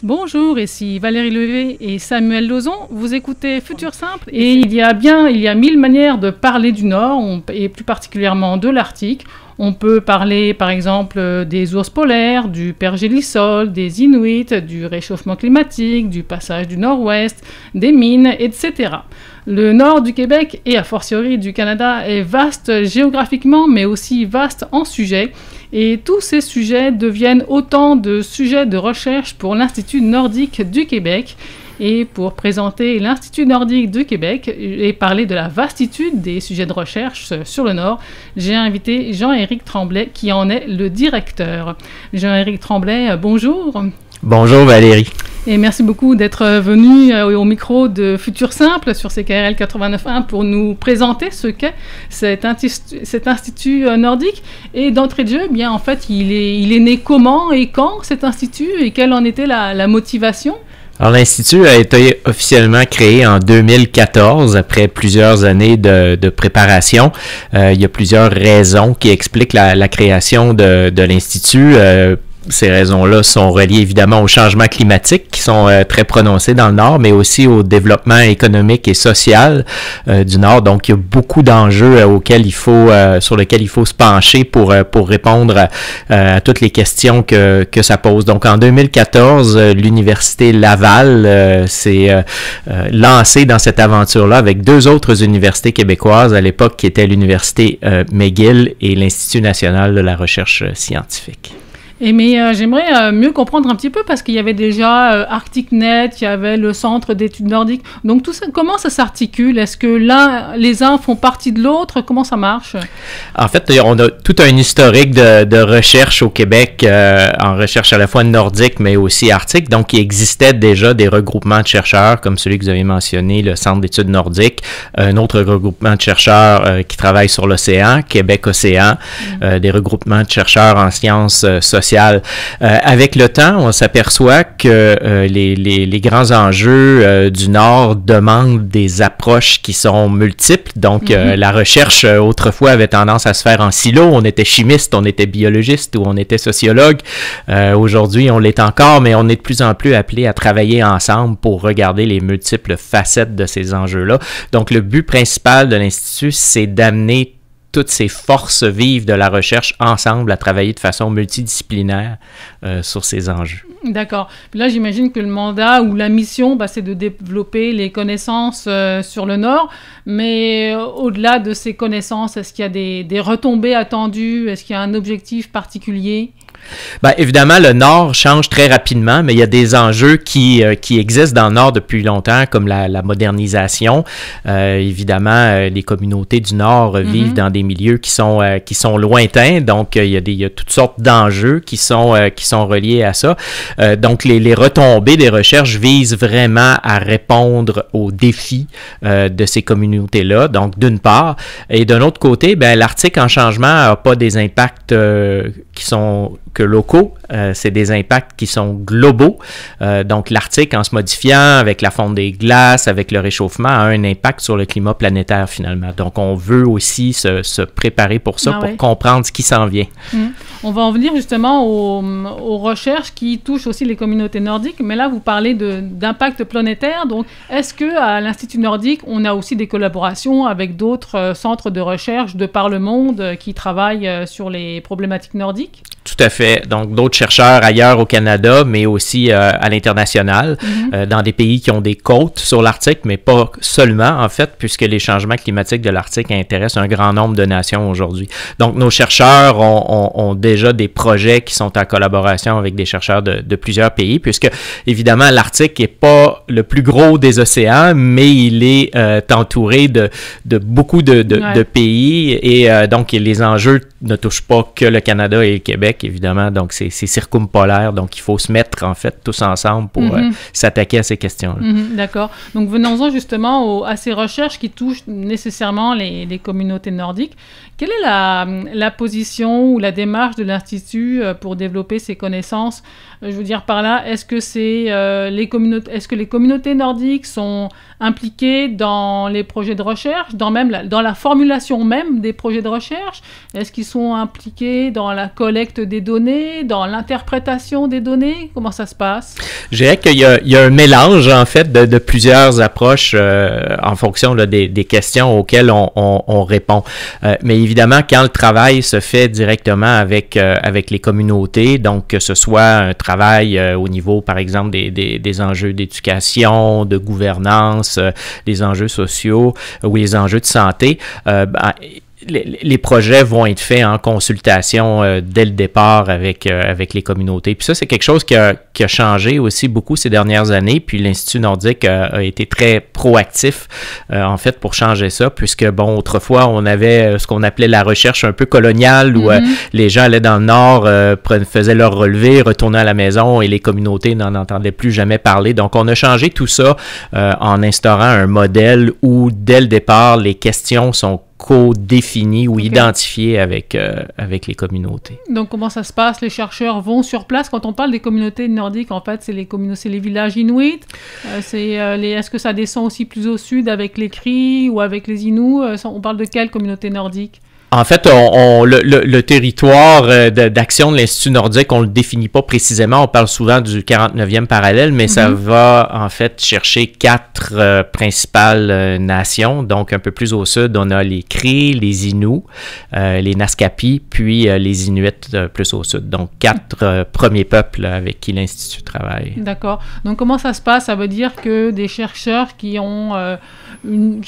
Bonjour, ici Valérie Levé et Samuel Lauzon. Vous écoutez Futur Simple et il y a 1000 manières de parler du Nord et plus particulièrement de l'Arctique. On peut parler par exemple des ours polaires, du pergélisol, des Inuits, du réchauffement climatique, du passage du Nord-Ouest, des mines, etc. Le nord du Québec et a fortiori du Canada est vaste géographiquement mais aussi vaste en sujets. Et tous ces sujets deviennent autant de sujets de recherche pour l'Institut nordique du Québec. Et pour présenter l'Institut nordique du Québec et parler de la vastitude des sujets de recherche sur le Nord, j'ai invité Jean-Éric Tremblay qui en est le directeur. Jean-Éric Tremblay, bonjour. Bonjour Valérie. Et merci beaucoup d'être venu au micro de Futur Simple sur CKRL 89.1 pour nous présenter ce qu'est cet institut nordique. Et d'entrée de jeu, eh bien, en fait, il est né comment et quand cet institut et quelle en était la motivation? Alors, l'Institut a été officiellement créé en 2014, après plusieurs années de préparation. Il y a plusieurs raisons qui expliquent la création de l'Institut. Ces raisons-là sont reliées évidemment aux changements climatiques qui sont très prononcés dans le Nord, mais aussi au développement économique et social du Nord. Donc, il y a beaucoup d'enjeux sur lesquels il faut se pencher pour répondre à toutes les questions que ça pose. Donc, en 2014, l'Université Laval s'est lancée dans cette aventure-là avec deux autres universités québécoises à l'époque qui étaient l'Université McGill et l'Institut national de la recherche scientifique. Mais j'aimerais mieux comprendre un petit peu parce qu'il y avait déjà ArcticNet, il y avait le Centre d'études nordiques. Donc tout ça, comment ça s'articule? Est-ce que les uns font partie de l'autre? Comment ça marche? En fait, on a tout un historique de recherche au Québec, en recherche à la fois nordique mais aussi arctique. Donc il existait déjà des regroupements de chercheurs comme celui que vous avez mentionné, le Centre d'études nordiques, un autre regroupement de chercheurs qui travaille sur l'océan, Québec Océan, des regroupements de chercheurs en sciences sociales. Avec le temps, on s'aperçoit que les grands enjeux du Nord demandent des approches qui sont multiples. Donc, la recherche, autrefois, avait tendance à se faire en silo. On était chimiste, on était biologiste ou on était sociologue. Aujourd'hui, on l'est encore, mais on est de plus en plus appelé à travailler ensemble pour regarder les multiples facettes de ces enjeux-là. Donc, le but principal de l'Institut, c'est d'amener toutes ces forces vives de la recherche ensemble à travailler de façon multidisciplinaire sur ces enjeux. D'accord. Puis là, j'imagine que le mandat ou la mission, c'est de développer les connaissances sur le Nord. Mais au-delà de ces connaissances, est-ce qu'il y a des retombées attendues? Est-ce qu'il y a un objectif particulier? Évidemment, le Nord change très rapidement, mais il y a des enjeux qui existent dans le Nord depuis longtemps, comme la modernisation. Évidemment, les communautés du Nord vivent dans des milieux qui sont lointains, donc il y a toutes sortes d'enjeux qui sont reliés à ça. Donc, les retombées des recherches visent vraiment à répondre aux défis de ces communautés-là, donc d'une part. Et d'un autre côté, l'Arctique en changement n'a pas des impacts qui sont que locaux, c'est des impacts qui sont globaux. Donc, l'Arctique, en se modifiant avec la fonte des glaces, avec le réchauffement, a un impact sur le climat planétaire, finalement. Donc, on veut aussi se préparer pour ça, pour comprendre ce qui s'en vient. On va en venir justement aux recherches qui touchent aussi les communautés nordiques, mais là, vous parlez d'impact planétaire. Donc, est-ce qu'à l'Institut nordique, on a aussi des collaborations avec d'autres centres de recherche de par le monde qui travaillent sur les problématiques nordiques? Tout à fait. Donc, d'autres chercheurs ailleurs au Canada, mais aussi à l'international, dans des pays qui ont des côtes sur l'Arctique, mais pas seulement, en fait, puisque les changements climatiques de l'Arctique intéressent un grand nombre de nations aujourd'hui. Donc, nos chercheurs ont déjà des projets qui sont en collaboration avec des chercheurs de plusieurs pays, puisque, évidemment, l'Arctique n'est pas le plus gros des océans, mais il est entouré de beaucoup de pays, et donc, les enjeux ne touchent pas que le Canada et le Québec, évidemment, donc c'est circumpolaire, donc il faut se mettre en fait tous ensemble pour s'attaquer à ces questions-là. D'accord. Donc venons-en justement à ces recherches qui touchent nécessairement les communautés nordiques. Quelle est la position ou la démarche de l'Institut pour développer ces connaissances? Je veux dire par là, est-ce que les communautés nordiques sont impliquées dans les projets de recherche, dans la formulation même des projets de recherche? Est-ce qu'ils sont impliqués dans la collecte des données, dans l'interprétation des données? Comment Comment ça se passe? Je dirais qu'il y a un mélange, en fait, de plusieurs approches en fonction là, des questions auxquelles on répond. Mais évidemment, quand le travail se fait directement avec les communautés, donc que ce soit un travail au niveau, par exemple, des enjeux d'éducation, de gouvernance, des enjeux sociaux ou les enjeux de santé, les projets vont être faits en consultation dès le départ avec les communautés. Puis ça, c'est quelque chose qui a changé aussi beaucoup ces dernières années. Puis l'Institut nordique a été très proactif, en fait, pour changer ça, puisque, bon, autrefois, on avait ce qu'on appelait la recherche un peu coloniale, où les gens allaient dans le Nord, faisaient leur relevé, retournaient à la maison et les communautés n'en entendaient plus jamais parler. Donc, on a changé tout ça en instaurant un modèle où, dès le départ, les questions sont co-définis ou identifiés avec les communautés. Donc, comment ça se passe? Les chercheurs vont sur place. Quand on parle des communautés nordiques, en fait, c'est les villages inuits. Est-ce que ça descend aussi plus au sud avec les Cris ou avec les Inuits? On parle de quelle communauté nordique? En fait, le territoire d'action de l'Institut nordique, on le définit pas précisément. On parle souvent du 49e parallèle, mais ça va en fait chercher 4 principales nations. Donc, un peu plus au sud, on a les Cris, les Inuits, les Naskapi, puis les Inuits plus au sud. Donc, 4 premiers peuples avec qui l'Institut travaille. D'accord. Donc, comment ça se passe? Ça veut dire que des chercheurs qui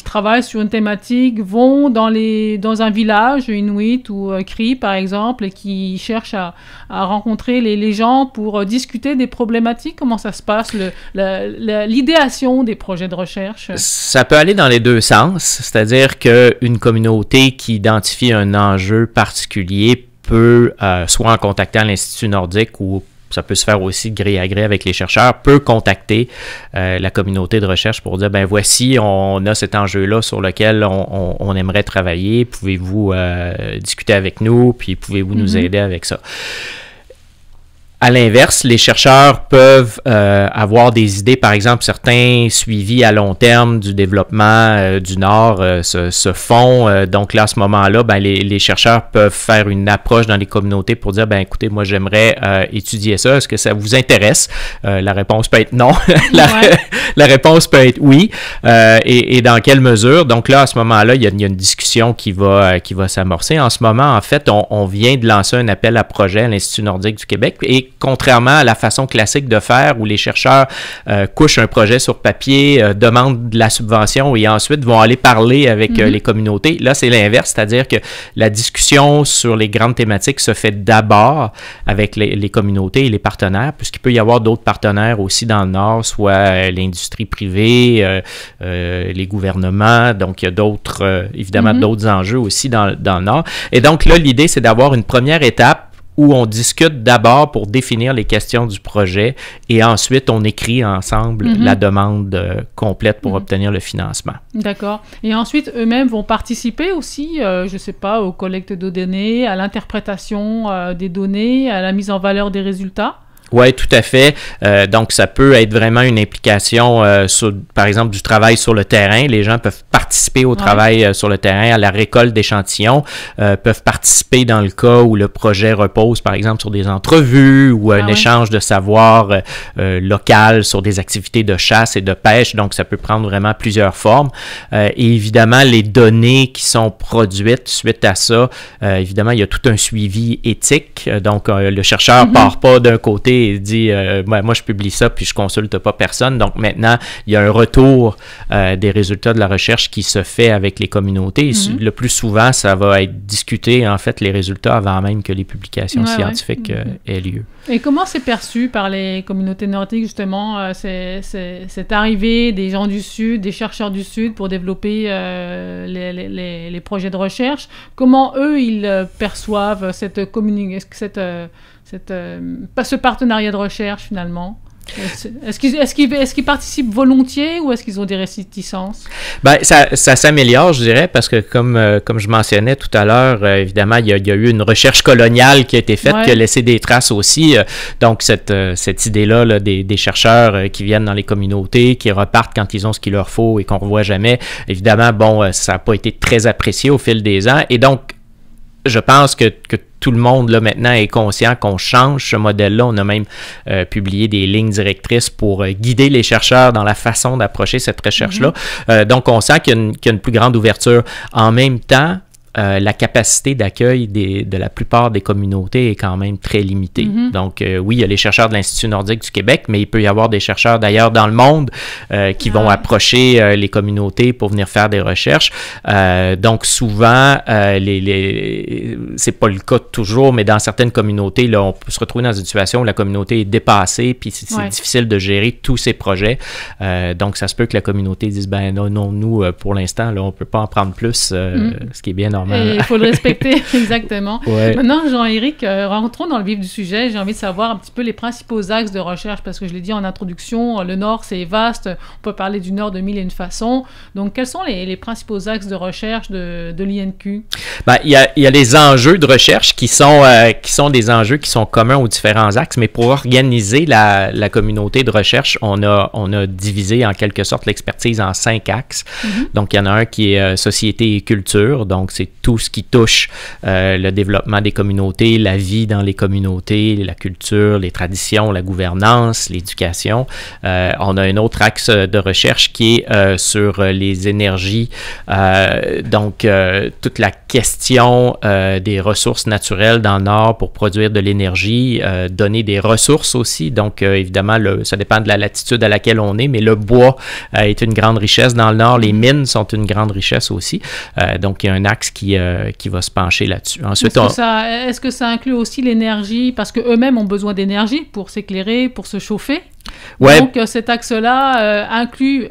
travaillent sur une thématique vont dans un village Inuit ou Cri, par exemple, et qui cherchent à rencontrer les gens pour discuter des problématiques. Comment ça se passe, l'idéation des projets de recherche? Ça peut aller dans les deux sens, c'est-à-dire qu'une communauté qui identifie un enjeu particulier peut, soit en contactant l'Institut nordique ou ça peut se faire aussi de gré à gré avec les chercheurs, peut contacter la communauté de recherche pour dire, ben voici, on a cet enjeu-là sur lequel on aimerait travailler, pouvez-vous discuter avec nous, puis pouvez-vous nous aider avec ça. À l'inverse, les chercheurs peuvent avoir des idées, par exemple, certains suivis à long terme du développement du Nord se font. Donc là, à ce moment-là, ben, les chercheurs peuvent faire une approche dans les communautés pour dire, ben écoutez, moi j'aimerais étudier ça, est-ce que ça vous intéresse? La réponse peut être non, la réponse peut être oui, et dans quelle mesure? Donc là, à ce moment-là, il y a une discussion qui va s'amorcer. En ce moment, en fait, on vient de lancer un appel à projet à l'Institut nordique du Québec, et contrairement à la façon classique de faire où les chercheurs couchent un projet sur papier, demandent de la subvention et ensuite vont aller parler avec les communautés, là c'est l'inverse, c'est-à-dire que la discussion sur les grandes thématiques se fait d'abord avec les communautés et les partenaires, puisqu'il peut y avoir d'autres partenaires aussi dans le Nord, soit l'industrie privée, les gouvernements, donc il y a d'autres, évidemment d'autres enjeux aussi dans le Nord. Et donc là, l'idée c'est d'avoir une première étape où on discute d'abord pour définir les questions du projet et ensuite on écrit ensemble la demande complète pour obtenir le financement. D'accord. Et ensuite, eux-mêmes vont participer aussi, je ne sais pas, aux collectes de données, à l'interprétation des données, à la mise en valeur des résultats? Oui, tout à fait. Donc, ça peut être vraiment une implication, par exemple, du travail sur le terrain. Les gens peuvent participer au travail sur le terrain, à la récolte d'échantillons, peuvent participer dans le cas où le projet repose, par exemple, sur des entrevues ou un échange de savoir local sur des activités de chasse et de pêche. Donc, ça peut prendre vraiment plusieurs formes. Et évidemment, les données qui sont produites suite à ça, évidemment, il y a tout un suivi éthique. Donc, le chercheur part pas d'un côté et dit moi je publie ça puis je consulte pas personne. Donc maintenant, il y a un retour des résultats de la recherche qui se fait avec les communautés. Le plus souvent, ça va être discuté, en fait, les résultats avant même que les publications scientifiques aient lieu. Et comment c'est perçu par les communautés nordiques, justement, cette arrivée des gens du Sud, des chercheurs du Sud pour développer les projets de recherche? Comment eux, ils perçoivent ce partenariat de recherche, finalement? Est-ce qu'ils participent volontiers ou est-ce qu'ils ont des réticences? Ben, ça s'améliore, je dirais, parce que comme je mentionnais tout à l'heure, évidemment, il y a eu une recherche coloniale qui a été faite, qui a laissé des traces aussi. Donc, cette idée-là là, des chercheurs qui viennent dans les communautés, qui repartent quand ils ont ce qu'il leur faut et qu'on ne revoit jamais, évidemment, bon, ça n'a pas été très apprécié au fil des ans. Et donc, je pense que tout le monde là maintenant est conscient qu'on change ce modèle-là. On a même publié des lignes directrices pour guider les chercheurs dans la façon d'approcher cette recherche-là. Donc, on sent qu'il y a une plus grande ouverture. En même temps, la capacité d'accueil de la plupart des communautés est quand même très limitée. Donc, oui, il y a les chercheurs de l'Institut nordique du Québec, mais il peut y avoir des chercheurs d'ailleurs dans le monde qui vont approcher les communautés pour venir faire des recherches. Donc, souvent, c'est pas le cas toujours, mais dans certaines communautés, là, on peut se retrouver dans une situation où la communauté est dépassée, puis c'est difficile de gérer tous ces projets. Donc, ça se peut que la communauté dise, ben non, nous, pour l'instant, là, on peut pas en prendre plus, ce qui est bien normal. Et il faut le respecter, exactement. Ouais. Maintenant, Jean-Éric, rentrons dans le vif du sujet. J'ai envie de savoir un petit peu les principaux axes de recherche, parce que je l'ai dit en introduction, le Nord, c'est vaste. On peut parler du Nord de mille et une façons. Donc, quels sont les principaux axes de recherche de l'INQ? Ben, il y a les enjeux de recherche qui sont des enjeux qui sont communs aux différents axes, mais pour organiser la communauté de recherche, on a divisé en quelque sorte l'expertise en 5 axes. Donc, il y en a un qui est société et culture. Donc, c'est tout ce qui touche le développement des communautés, la vie dans les communautés, la culture, les traditions, la gouvernance, l'éducation. On a un autre axe de recherche qui est sur les énergies, donc toute la question des ressources naturelles dans le Nord pour produire de l'énergie, donner des ressources aussi. Donc, évidemment, ça dépend de la latitude à laquelle on est, mais le bois est une grande richesse dans le Nord. Les mines sont une grande richesse aussi. Donc, il y a un axe qui va se pencher là-dessus. Ensuite, est-ce que ça inclut aussi l'énergie, parce qu'eux-mêmes ont besoin d'énergie pour s'éclairer, pour se chauffer? Ouais. Donc, cet axe-là inclut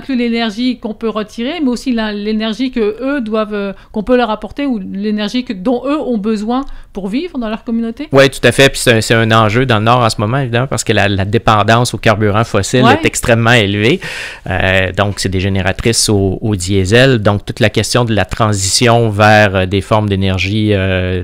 l'énergie qu'on peut retirer, mais aussi l'énergie qu'on peut leur apporter, ou l'énergie dont eux ont besoin pour vivre dans leur communauté? Oui, tout à fait. Puis c'est un enjeu dans le Nord en ce moment, évidemment, parce que la dépendance aux carburants fossiles est extrêmement élevée. Donc, c'est des génératrices au diesel. Donc, toute la question de la transition vers des formes d'énergie,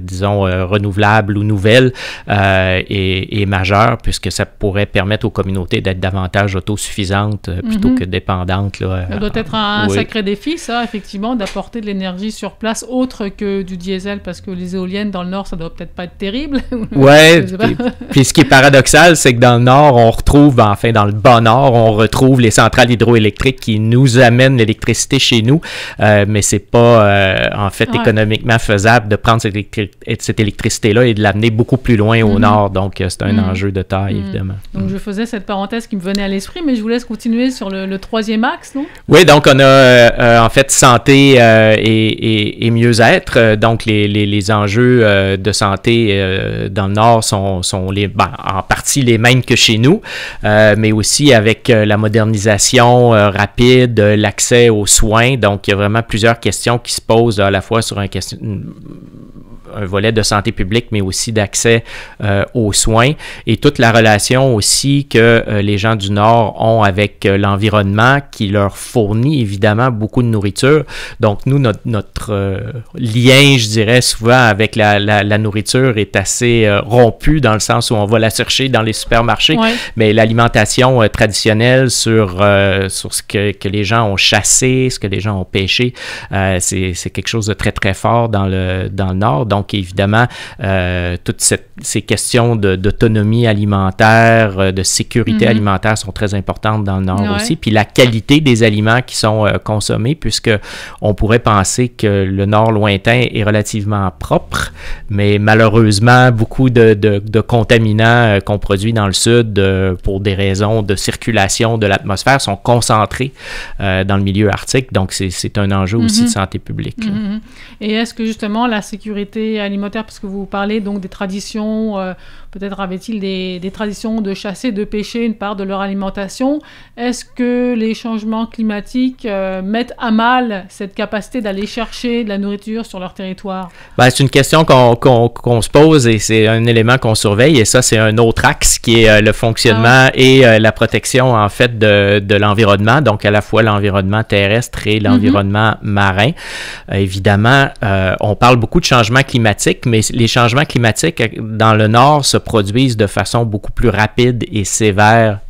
disons, renouvelables ou nouvelles est majeure, puisque ça pourrait permettre aux communautés d'être davantage autosuffisantes plutôt que dépendantes. Ça doit être un sacré défi, ça, effectivement, d'apporter de l'énergie sur place autre que du diesel, parce que les éoliennes dans le Nord, ça doit peut-être pas être terrible. Oui, puis ce qui est paradoxal, c'est que dans le Nord, on retrouve, enfin dans le bas Nord, on retrouve les centrales hydroélectriques qui nous amènent l'électricité chez nous, mais c'est pas en fait économiquement faisable de prendre cette électricité-là et de l'amener beaucoup plus loin au Nord, donc c'est un enjeu de taille, évidemment. Donc, je faisais cette parenthèse qui me venait à l'esprit, mais je vous laisse continuer sur le troisième axe, non? Oui, donc on a en fait santé et mieux-être. Donc, les enjeux de santé dans le Nord sont en partie les mêmes que chez nous, mais aussi avec la modernisation rapide, l'accès aux soins. Donc, il y a vraiment plusieurs questions qui se posent à la fois sur un volet de santé publique, mais aussi d'accès aux soins, et toute la relation aussi que les gens du Nord ont avec l'environnement qui leur fournit évidemment beaucoup de nourriture. Donc, nous, notre lien, je dirais, souvent avec la nourriture est assez rompu, dans le sens où on va la chercher dans les supermarchés, mais l'alimentation traditionnelle sur ce que les gens ont chassé, ce que les gens ont pêché, c'est quelque chose de très, très fort dans le Nord. Donc, évidemment, toutes ces questions d'autonomie alimentaire, de sécurité alimentaire sont très importantes dans le Nord aussi. Puis la qualité des aliments qui sont consommés, puisque on pourrait penser que le Nord lointain est relativement propre, mais malheureusement, beaucoup de contaminants qu'on produit dans le Sud pour des raisons de circulation de l'atmosphère sont concentrés dans le milieu arctique. Donc, c'est un enjeu aussi de santé publique. Et est-ce que justement la sécurité alimentaire, parce que vous parlez donc des traditions, peut-être avait-il des traditions de chasser, de pêcher une part de leur alimentation, est-ce que les changements climatiques mettent à mal cette capacité d'aller chercher de la nourriture sur leur territoire? Ben, c'est une question qu'on se pose, et c'est un élément qu'on surveille, et ça, c'est un autre axe qui est le fonctionnement et la protection, en fait, de l'environnement, donc à la fois l'environnement terrestre et l'environnement marin. Évidemment, on parle beaucoup de changement climatique climatiques, mais les changements climatiques dans le nord se produisent de façon beaucoup plus rapide et sévère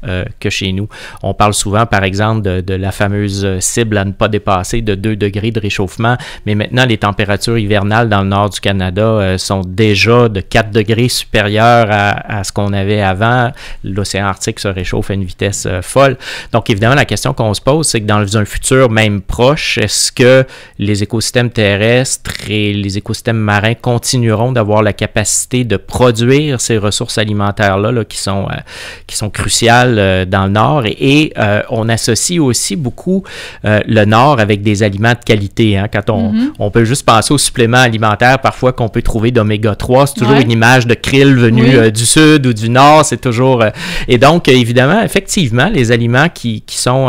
que chez nous. On parle souvent, par exemple, de la fameuse cible à ne pas dépasser de 2 degrés de réchauffement, mais maintenant, les températures hivernales dans le nord du Canada sont déjà de 4 degrés supérieures à ce qu'on avait avant. L'océan Arctique se réchauffe à une vitesse folle. Donc, évidemment, la question qu'on se pose, c'est que dans un futur même proche, est-ce que les écosystèmes terrestres et les écosystèmes marins continueront d'avoir la capacité de produire ces ressources alimentaires-là qui sont cruciales dans le nord? Et on associe aussi beaucoup le nord avec des aliments de qualité. Hein? Quand on peut juste penser aux suppléments alimentaires parfois qu'on peut trouver d'oméga 3, c'est toujours une image de krill venu du sud ou du nord, c'est toujours... et donc, évidemment, effectivement, les aliments qui sont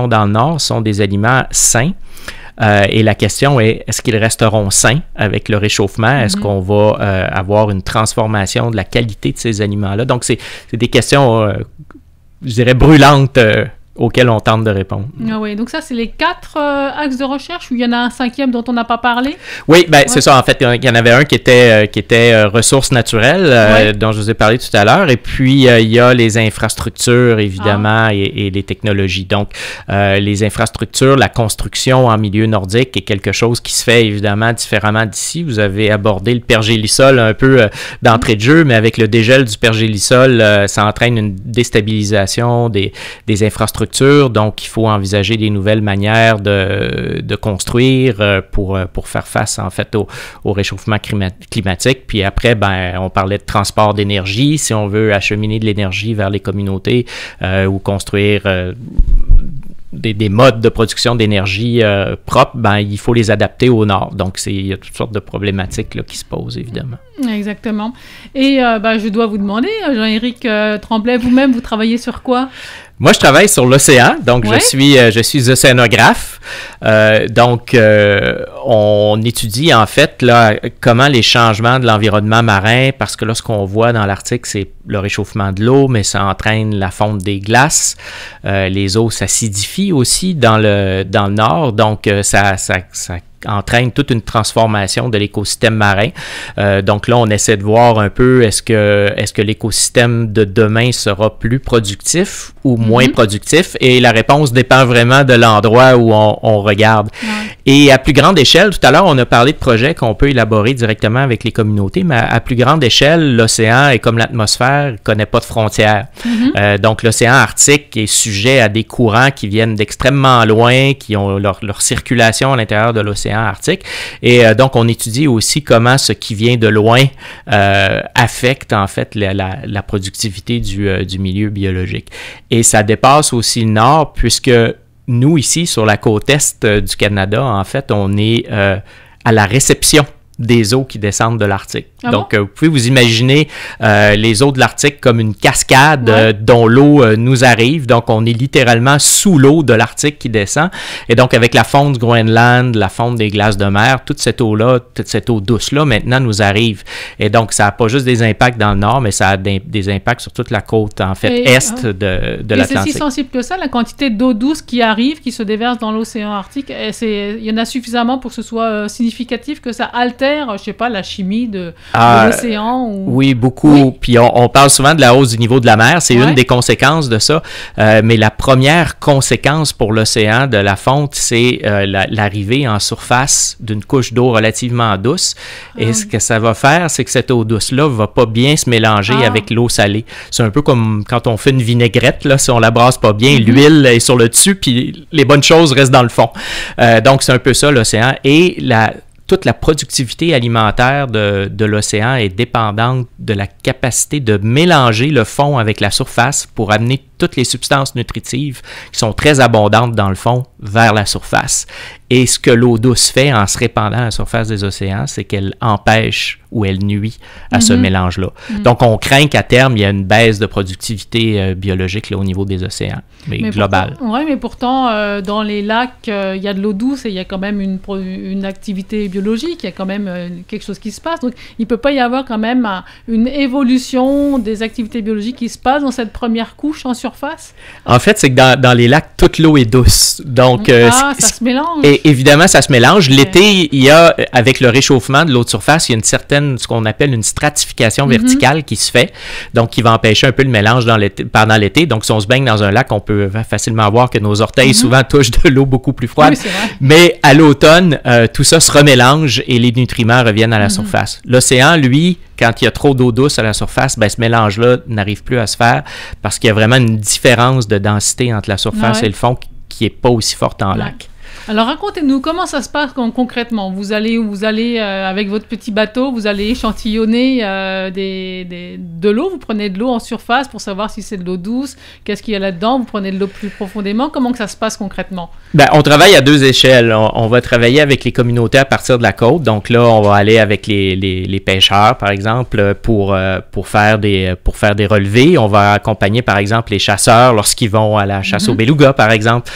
dans le nord sont des aliments sains. Et la question est, est-ce qu'ils resteront sains avec le réchauffement? Est-ce qu'on va avoir une transformation de la qualité de ces aliments-là? Donc, c'est des questions, je dirais, brûlantes auxquelles on tente de répondre. Ah oui, donc ça, c'est les 4 axes de recherche, ou il y en a un 5e dont on n'a pas parlé? Oui, c'est ça. En fait, il y en avait un qui était ressources naturelles, dont je vous ai parlé tout à l'heure, et puis il y a les infrastructures, évidemment, et les technologies. Donc, les infrastructures, la construction en milieu nordique est quelque chose qui se fait, évidemment, différemment d'ici. Vous avez abordé le pergélisol un peu d'entrée de jeu, mais avec le dégel du pergélisol, ça entraîne une déstabilisation des infrastructures. Donc, il faut envisager des nouvelles manières de construire pour faire face, en fait, au réchauffement climatique. Puis après, on parlait de transport d'énergie. Si on veut acheminer de l'énergie vers les communautés ou construire des modes de production d'énergie propres, il faut les adapter au nord. Donc, il y a toutes sortes de problématiques là, qui se posent, évidemment. Exactement. Et je dois vous demander, Jean-Éric Tremblay, vous-même, vous travaillez sur quoi? Moi, je travaille sur l'océan, donc je suis océanographe. On étudie en fait là comment les changements de l'environnement marin, parce que là, ce qu'on voit dans l'Arctique, c'est le réchauffement de l'eau, mais ça entraîne la fonte des glaces. Les eaux s'acidifient aussi dans le nord, donc ça entraîne toute une transformation de l'écosystème marin. Donc là, on essaie de voir un peu est-ce que l'écosystème de demain sera plus productif ou moins productif, et la réponse dépend vraiment de l'endroit où on regarde. Et à plus grande échelle, tout à l'heure, on a parlé de projets qu'on peut élaborer directement avec les communautés, mais à plus grande échelle, l'océan est comme l'atmosphère, il ne connaît pas de frontières. Donc l'océan Arctique est sujet à des courants qui viennent d'extrêmement loin, qui ont leur circulation à l'intérieur de l'océan Arctique. Et donc, on étudie aussi comment ce qui vient de loin affecte, en fait, la productivité du milieu biologique. Et ça dépasse aussi le nord, puisque nous, ici, sur la côte est du Canada, en fait, on est à la réception des eaux qui descendent de l'Arctique. Donc, vous pouvez vous imaginer les eaux de l'Arctique comme une cascade dont l'eau nous arrive. Donc, on est littéralement sous l'eau de l'Arctique qui descend. Et donc, avec la fonte du Groenland, la fonte des glaces de mer, toute cette eau-là, toute cette eau douce-là, maintenant, nous arrive. Et donc, ça n'a pas juste des impacts dans le nord, mais ça a des impacts sur toute la côte, en fait, est de l'Atlantique. C'est si sensible que ça, la quantité d'eau douce qui arrive, qui se déverse dans l'océan Arctique, il y en a suffisamment pour que ce soit significatif, que ça altère, je sais pas, la chimie de l'océan? Oui, beaucoup. Oui. Puis on parle souvent de la hausse du niveau de la mer. C'est une des conséquences de ça. Mais la première conséquence pour l'océan de la fonte, c'est l'arrivée en surface d'une couche d'eau relativement douce. Et ce que ça va faire, c'est que cette eau douce-là va pas bien se mélanger avec l'eau salée. C'est un peu comme quand on fait une vinaigrette, là, si on la brasse pas bien, l'huile est sur le dessus, puis les bonnes choses restent dans le fond. Donc, c'est un peu ça, l'océan. Et toute la productivité alimentaire de l'océan est dépendante de la capacité de mélanger le fond avec la surface pour amener toutes les substances nutritives qui sont très abondantes dans le fond vers la surface. Et ce que l'eau douce fait en se répandant à la surface des océans, c'est qu'elle empêche ou elle nuit à ce mélange-là. Donc, on craint qu'à terme, il y a une baisse de productivité biologique là, au niveau des océans, mais globale. Oui, mais pourtant, dans les lacs, il y a de l'eau douce et il y a quand même une activité biologique, il y a quand même quelque chose qui se passe. Donc, il ne peut pas y avoir quand même une évolution des activités biologiques qui se passent dans cette première couche en surface surface? En fait, c'est que dans les lacs, toute l'eau est douce. Donc, ça se mélange. Et évidemment, ça se mélange. Okay. L'été, il y a, avec le réchauffement de l'eau de surface, il y a une certaine, ce qu'on appelle une stratification verticale qui se fait, donc qui va empêcher un peu le mélange pendant l'été. Donc, si on se baigne dans un lac, on peut facilement voir que nos orteils souvent touchent de l'eau beaucoup plus froide. Oui, c'est vrai. Mais à l'automne, tout ça se remélange et les nutriments reviennent à la surface. L'océan, lui, quand il y a trop d'eau douce à la surface, ben, ce mélange-là n'arrive plus à se faire parce qu'il y a vraiment une différence de densité entre la surface et le fond qui n'est pas aussi forte en lac. Alors racontez-nous, comment ça se passe concrètement? Vous allez avec votre petit bateau, vous allez échantillonner de l'eau, vous prenez de l'eau en surface pour savoir si c'est de l'eau douce, qu'est-ce qu'il y a là-dedans, vous prenez de l'eau plus profondément, comment que ça se passe concrètement? Ben, on travaille à deux échelles. On va travailler avec les communautés à partir de la côte, donc là on va aller avec les pêcheurs par exemple pour faire des relevés. On va accompagner par exemple les chasseurs lorsqu'ils vont à la chasse au beluga par exemple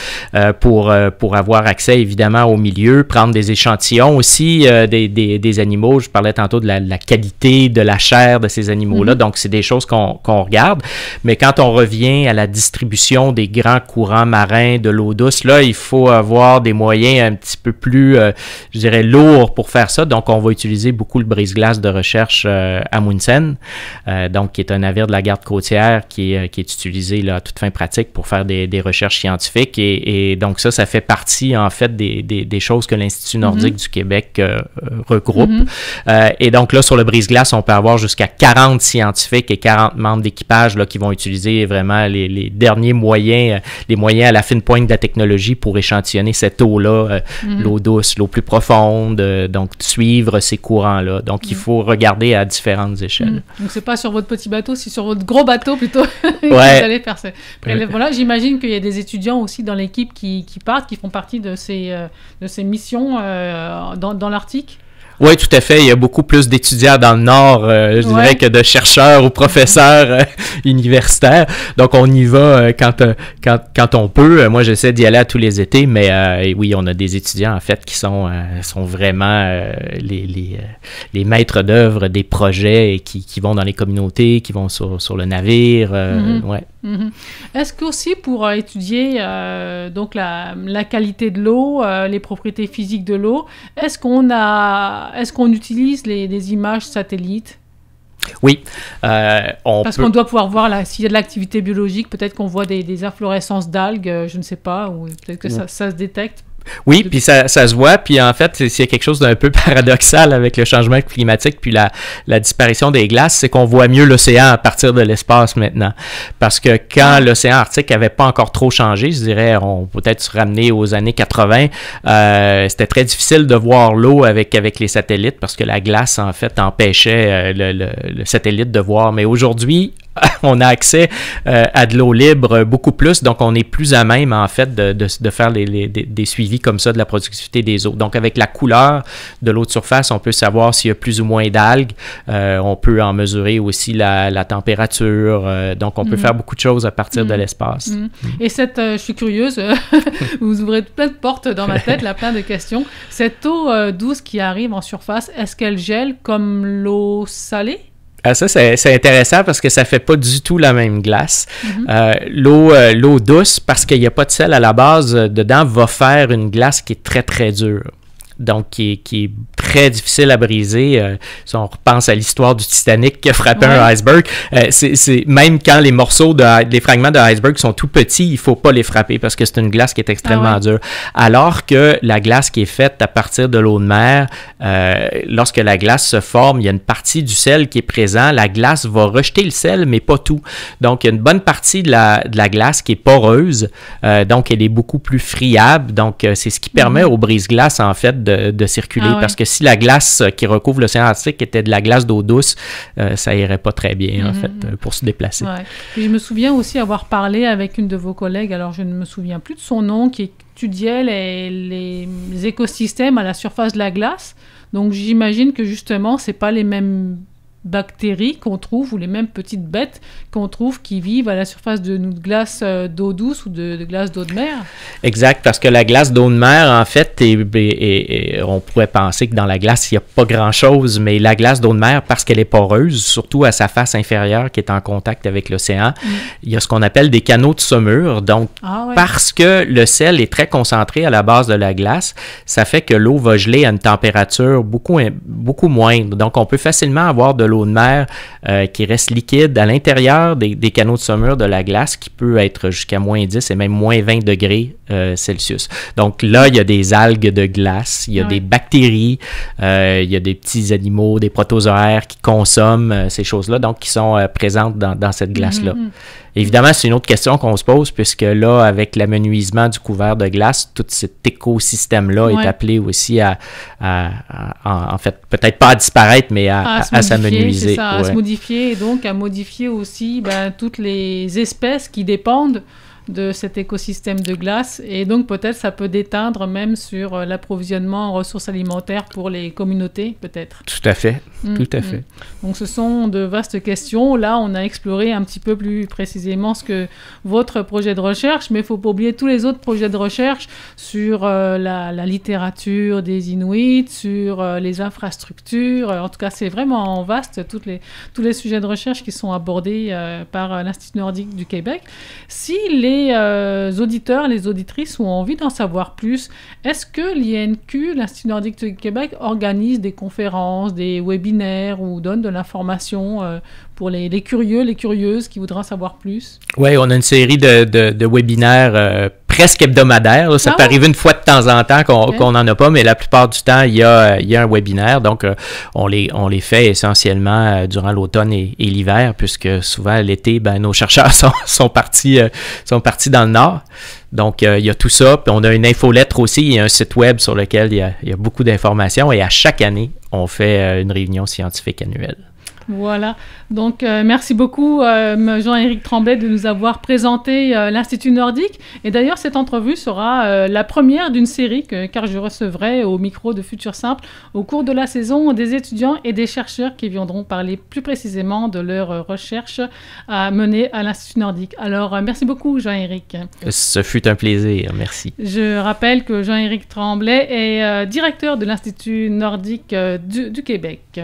pour avoir accès évidemment au milieu, prendre des échantillons aussi des animaux. Je parlais tantôt de la qualité de la chair de ces animaux-là, donc c'est des choses qu'on regarde. Mais quand on revient à la distribution des grands courants marins de l'eau douce, là, il faut avoir des moyens un petit peu plus, je dirais, lourds pour faire ça. Donc, on va utiliser beaucoup le brise-glace de recherche Amundsen, donc qui est un navire de la garde côtière qui est utilisé là, à toute fin pratique pour faire des recherches scientifiques. Et donc, ça fait partie en fait des choses que l'Institut nordique du Québec regroupe. Et donc là, sur le brise-glace, on peut avoir jusqu'à 40 scientifiques et 40 membres d'équipage là, qui vont utiliser vraiment les derniers moyens, les moyens à la fine pointe de la technologie pour échantillonner cette eau-là, l'eau douce, l'eau plus profonde, donc suivre ces courants-là. Donc, il faut regarder à différentes échelles. Donc, c'est pas sur votre petit bateau, c'est sur votre gros bateau plutôt que vous allez faire ça. Voilà, j'imagine qu'il y a des étudiants aussi dans l'équipe qui partent, qui font partie de ces missions dans l'Arctique? Oui, tout à fait. Il y a beaucoup plus d'étudiants dans le Nord, je dirais, que de chercheurs ou professeurs universitaires. Donc, on y va quand on peut. Moi, j'essaie d'y aller à tous les étés, mais oui, on a des étudiants, en fait, qui sont vraiment les maîtres d'œuvre des projets et qui vont dans les communautés, qui vont sur le navire. Ouais. Est-ce qu'aussi pour étudier donc la qualité de l'eau, les propriétés physiques de l'eau, est-ce qu'on utilise des images satellites? Oui. Parce qu'on doit pouvoir voir s'il y a de l'activité biologique, peut-être qu'on voit des inflorescences d'algues, je ne sais pas, ou peut-être que ça se détecte. Oui, puis ça se voit, puis en fait, c'est quelque chose d'un peu paradoxal avec le changement climatique puis la disparition des glaces, c'est qu'on voit mieux l'océan à partir de l'espace maintenant. Parce que quand l'océan Arctique n'avait pas encore trop changé, je dirais, on peut peut-être se ramener aux années 80, c'était très difficile de voir l'eau avec les satellites parce que la glace, en fait, empêchait le satellite de voir. Mais aujourd'hui, on a accès à de l'eau libre beaucoup plus, donc on est plus à même, en fait, de faire des suivis comme ça de la productivité des eaux. Donc, avec la couleur de l'eau de surface, on peut savoir s'il y a plus ou moins d'algues. On peut en mesurer aussi la température. Donc, on peut faire beaucoup de choses à partir de l'espace. Et je suis curieuse, vous ouvrez plein de portes dans ma tête, là, plein de questions. Cette eau douce qui arrive en surface, est-ce qu'elle gèle comme l'eau salée? Ah, ça, c'est intéressant parce que ça fait pas du tout la même glace. L'eau douce, parce qu'il n'y a pas de sel à la base dedans, va faire une glace qui est très, très dure. Donc, qui est très difficile à briser. Si on repense à l'histoire du Titanic qui a frappé un iceberg, c'est même quand les fragments de iceberg sont tout petits, il ne faut pas les frapper parce que c'est une glace qui est extrêmement dure. Alors que la glace qui est faite à partir de l'eau de mer, lorsque la glace se forme, il y a une partie du sel qui est présent. La glace va rejeter le sel, mais pas tout. Donc, il y a une bonne partie de la glace qui est poreuse. Donc, elle est beaucoup plus friable. Donc, c'est ce qui permet au brise-glace, en fait, de circuler. Parce que si la glace qui recouvre l'océan Arctique était de la glace d'eau douce, ça irait pas très bien, en fait, pour se déplacer. Et je me souviens aussi avoir parlé avec une de vos collègues, alors je ne me souviens plus de son nom, qui étudiait les écosystèmes à la surface de la glace. Donc, j'imagine que justement, c'est pas les mêmes bactéries qu'on trouve ou les mêmes petites bêtes qu'on trouve qui vivent à la surface de glace d'eau douce ou de glace d'eau de mer. Exact, parce que la glace d'eau de mer, en fait, on pourrait penser que dans la glace, il n'y a pas grand-chose, mais la glace d'eau de mer, parce qu'elle est poreuse, surtout à sa face inférieure qui est en contact avec l'océan, il y a ce qu'on appelle des canaux de saumure. Donc, parce que le sel est très concentré à la base de la glace, ça fait que l'eau va geler à une température beaucoup moindre. Donc, on peut facilement avoir de l'eau de mer qui reste liquide à l'intérieur des canaux de saumure de la glace qui peut être jusqu'à moins 10 et même moins 20 degrés Celsius. Donc là, il y a des algues de glace, il y a des bactéries, il y a des petits animaux, des protozoaires qui consomment ces choses-là, donc qui sont présentes dans cette glace-là. Évidemment, c'est une autre question qu'on se pose, puisque là, avec l'amenuisement du couvert de glace, tout cet écosystème-là est appelé aussi en fait, peut-être pas à disparaître, mais à s'amenuiser. À se modifier, et donc à modifier aussi toutes les espèces qui dépendent de cet écosystème de glace, et donc peut-être ça peut déteindre même sur l'approvisionnement en ressources alimentaires pour les communautés, peut-être. Tout à fait, tout à fait. Donc ce sont de vastes questions. Là, on a exploré un petit peu plus précisément ce que votre projet de recherche, mais il ne faut pas oublier tous les autres projets de recherche sur la littérature des Inuits, sur les infrastructures. En tout cas, c'est vraiment vaste, tous les sujets de recherche qui sont abordés par l'Institut nordique du Québec. Si les auditeurs, les auditrices ont envie d'en savoir plus, est-ce que l'INQ, l'Institut nordique du Québec, organise des conférences, des webinaires ou donne de l'information pour les curieux, les curieuses qui voudraient en savoir plus? Oui, on a une série de webinaires presque hebdomadaires. Là. Ça peut arriver une fois de temps en temps qu'on n'en a pas, mais la plupart du temps, il y a un webinaire. Donc, on les fait essentiellement durant l'automne et l'hiver, puisque souvent, l'été, nos chercheurs sont partis dans le nord. Donc, il y a tout ça. Puis, on a une infolettre aussi. Il y a un site web sur lequel il y a beaucoup d'informations. Et à chaque année, on fait une réunion scientifique annuelle. Voilà. Donc, merci beaucoup, Jean-Éric Tremblay, de nous avoir présenté l'Institut nordique. Et d'ailleurs, cette entrevue sera la première d'une série car je recevrai au micro de Futur Simple au cours de la saison des étudiants et des chercheurs qui viendront parler plus précisément de leurs recherches à mener à l'Institut nordique. Alors, merci beaucoup, Jean-Éric. Ce fut un plaisir. Merci. Je rappelle que Jean-Éric Tremblay est directeur de l'Institut nordique du Québec.